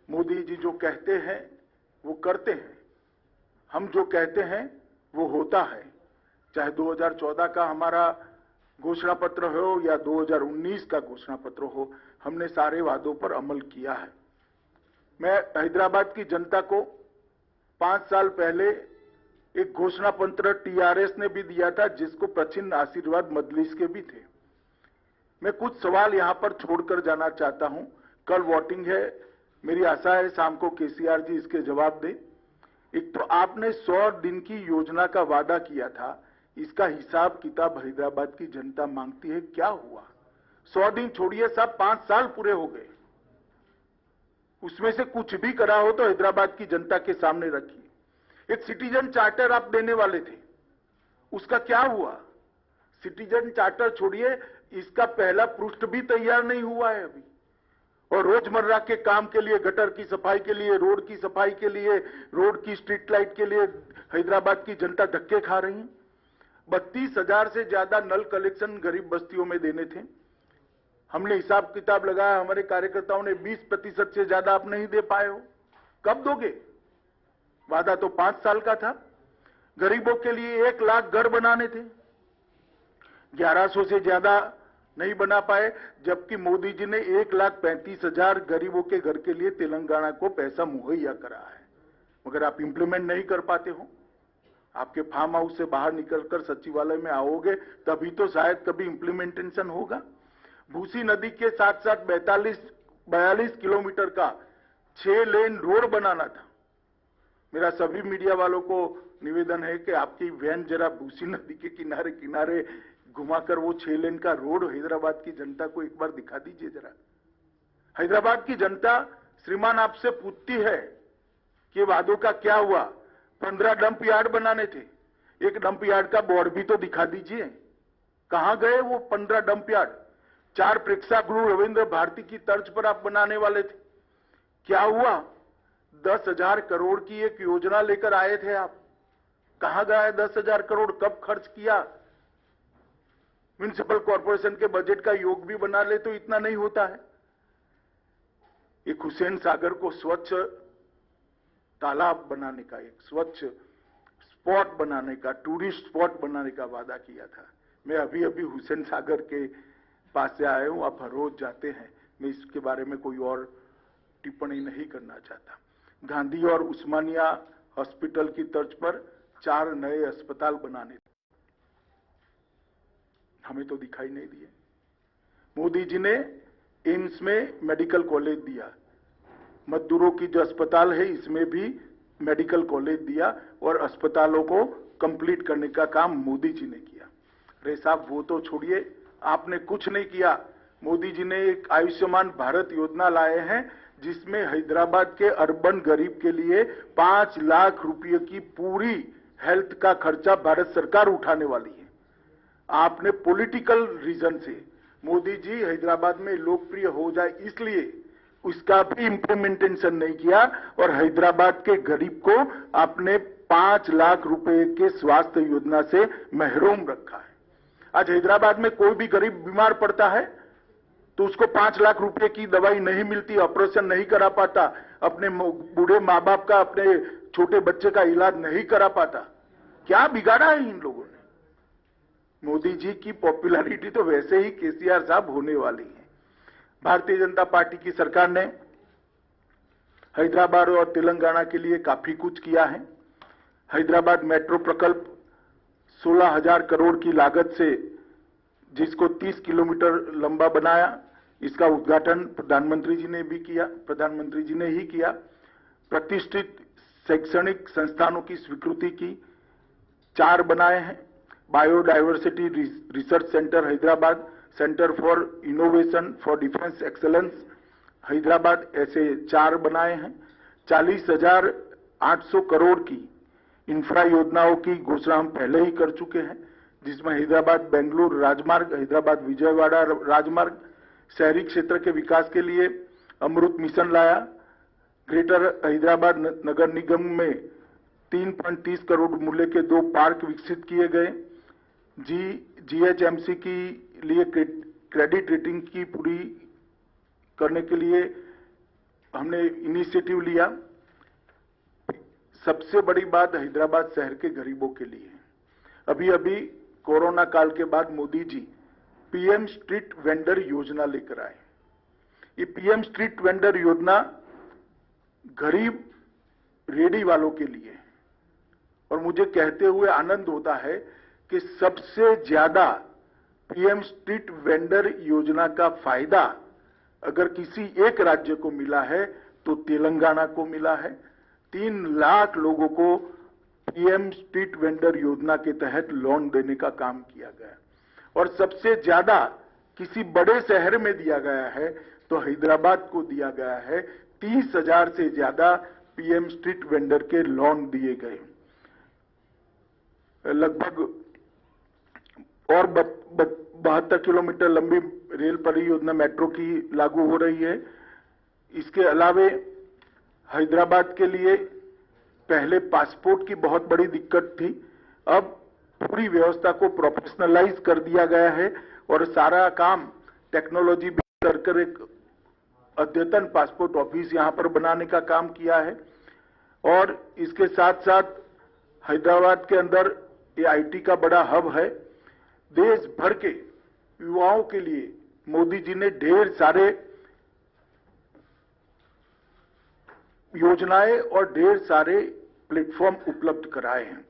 मोदी जी जो कहते हैं वो करते हैं, हम जो कहते हैं वो होता है। चाहे 2014 का हमारा घोषणा पत्र हो या 2019 का घोषणा पत्र हो, हमने सारे वादों पर अमल किया है। मैं हैदराबाद की जनता को 5 साल पहले एक घोषणा पत्र टीआरएस ने भी दिया था, जिसको प्रचिन्ह आशीर्वाद मजलिस के भी थे। मैं कुछ सवाल यहां पर छोड़कर जाना चाहता हूं। कल वोटिंग है, मेरी आशा है शाम को केसीआर जी इसके जवाब दें। एक तो आपने 100 दिन की योजना का वादा किया था, इसका हिसाब किताब हैदराबाद की जनता मांगती है। क्या हुआ? 100 दिन छोड़िए साहब, 5 साल पूरे हो गए। उसमें से कुछ भी करा हो तो हैदराबाद की जनता के सामने रखिए। एक सिटीजन चार्टर आप देने वाले थे, उसका क्या हुआ? सिटीजन चार्टर छोड़िए, इसका पहला पृष्ठ भी तैयार नहीं हुआ है अभी। और रोजमर्रा के काम के लिए, गटर की सफाई के लिए, रोड की सफाई के लिए, रोड की स्ट्रीट लाइट के लिए हैदराबाद की जनता धक्के खा रही है। 32,000 से ज्यादा नल कलेक्शन गरीब बस्तियों में देने थे। हमने हिसाब किताब लगाया, हमारे कार्यकर्ताओं ने 20% से ज्यादा आप नहीं दे पाए हो। कब दोगे? वादा तो 5 साल का था। गरीबों के लिए 1 लाख घर बनाने थे, 1100 से ज्यादा नहीं बना पाए, जबकि मोदी जी ने 1,35,000 गरीबों के घर के लिए तेलंगाना को पैसा मुहैया करा है, मगर आप इंप्लीमेंट नहीं कर पाते हो। आपके फार्म हाउस से बाहर निकलकर सचिवालय में आओगे तभी तो शायद कभी इंप्लीमेंटेशन होगा। भूसी नदी के साथ साथ 42 किलोमीटर का 6 लेन रोड बनाना था। मेरा सभी मीडिया वालों को निवेदन है कि आपकी वैन जरा भूसी नदी के किनारे किनारे घुमाकर वो 6 लेन का रोड हैदराबाद की जनता को एक बार दिखा दीजिए जरा। हैदराबाद की जनता श्रीमान आपसे पूछती है कि वादों का क्या हुआ। 15 डंप यार्ड बनाने थे, एक डंप यार्ड का बोर्ड भी तो दिखा दीजिए। कहां गए वो 15 डंप यार्ड? 4 प्रेक्षागृह रविंद्र भारती की तर्ज पर आप बनाने वाले थे, क्या हुआ? 10,000 करोड़ की एक योजना लेकर आए थे आप, कहां गया 10,000 करोड़? कब खर्च किया? म्युनिसिपल कॉर्पोरेशन के बजट का योग भी बना ले तो इतना नहीं होता है। एक हुसैन सागर को स्वच्छ तालाब बनाने का, एक स्वच्छ स्पॉट बनाने का, टूरिस्ट स्पॉट बनाने का वादा किया था। मैं अभी अभी हुसैन सागर के पास से आया हूं, आप हर रोज जाते हैं, मैं इसके बारे में कोई और टिप्पणी नहीं करना चाहता। गांधी और उस्मानिया हॉस्पिटल की तर्ज पर 4 नए अस्पताल बनाने, हमें तो दिखाई नहीं दिए। मोदी जी ने एम्स में मेडिकल कॉलेज दिया, मजदूरों की जो अस्पताल है इसमें भी मेडिकल कॉलेज दिया, और अस्पतालों को कंप्लीट करने का काम मोदी जी ने किया। अरे साहब वो तो छोड़िए, आपने कुछ नहीं किया। मोदी जी ने एक आयुष्मान भारत योजना लाए हैं, जिसमें हैदराबाद के अर्बन गरीब के लिए 5 लाख रुपए की पूरी हेल्थ का खर्चा भारत सरकार उठाने वाली है। आपने पॉलिटिकल रीजन से मोदी जी हैदराबाद में लोकप्रिय हो जाए इसलिए उसका भी इंप्लीमेंटेशन नहीं किया, और हैदराबाद के गरीब को आपने 5 लाख रुपए के स्वास्थ्य योजना से महरूम रखा है। आज हैदराबाद में कोई भी गरीब बीमार पड़ता है तो उसको 5 लाख रुपए की दवाई नहीं मिलती, ऑपरेशन नहीं करा पाता, अपने बूढ़े माँ बाप का, अपने छोटे बच्चे का इलाज नहीं करा पाता। क्या बिगाड़ा है इन लोगों ने? मोदी जी की पॉपुलैरिटी तो वैसे ही केसीआर साहब होने वाली है। भारतीय जनता पार्टी की सरकार ने हैदराबाद और तेलंगाना के लिए काफी कुछ किया है। हैदराबाद मेट्रो प्रकल्प 16,000 करोड़ की लागत से, जिसको 30 किलोमीटर लंबा बनाया, इसका उद्घाटन प्रधानमंत्री जी ने ही किया। प्रतिष्ठित शैक्षणिक संस्थानों की स्वीकृति की, 4 बनाए हैं। Biodiversity research centre Hyderabad, centre for innovation for defence excellence Hyderabad, ऐसे 4 बनाए हैं। 40,800 करोड़ की इंफ्रा योजनाओं की घोषणा हम पहले ही कर चुके हैं, जिसमें हैदराबाद बेंगलुरु राजमार्ग, हैदराबाद विजयवाड़ा राजमार्ग, शहरी क्षेत्र के विकास के लिए अमृत मिशन लाया। ग्रेटर हैदराबाद नगर निगम में 3.30 करोड़ मूल्य के 2 पार्क विकसित किए गए। जीएचएमसी की लिए क्रेडिट रेटिंग की पूरी करने के लिए हमने इनिशिएटिव लिया। सबसे बड़ी बात हैदराबाद शहर के गरीबों के लिए। अभी अभी कोरोना काल के बाद Modi ji PM street vendor योजना लेकर आए। ये पीएम स्ट्रीट वेंडर योजना गरीब रेडी वालों के लिए है। और मुझे कहते हुए आनंद होता है कि सबसे ज्यादा पीएम स्ट्रीट वेंडर योजना का फायदा अगर किसी एक राज्य को मिला है तो तेलंगाना को मिला है। 3 लाख लोगों को पीएम स्ट्रीट वेंडर योजना के तहत लोन देने का काम किया गया और सबसे ज्यादा किसी बड़े शहर में दिया गया है तो हैदराबाद को दिया गया है। 30,000 से ज्यादा पीएम स्ट्रीट वेंडर के लोन दिए गए। लगभग और 72 किलोमीटर लंबी रेल परियोजना मेट्रो की लागू हो रही है। इसके अलावे हैदराबाद के लिए पहले पासपोर्ट की बहुत बड़ी दिक्कत थी, अब पूरी व्यवस्था को प्रोफेशनलाइज कर दिया गया है और सारा काम टेक्नोलॉजी कर एक अद्यतन पासपोर्ट ऑफिस यहां पर बनाने का काम किया है। और इसके साथ साथ हैदराबाद के अंदर ये आईटी का बड़ा हब है। देश भर के युवाओं के लिए मोदी जी ने ढेर सारे योजनाएं और ढेर सारे प्लेटफॉर्म उपलब्ध कराए हैं।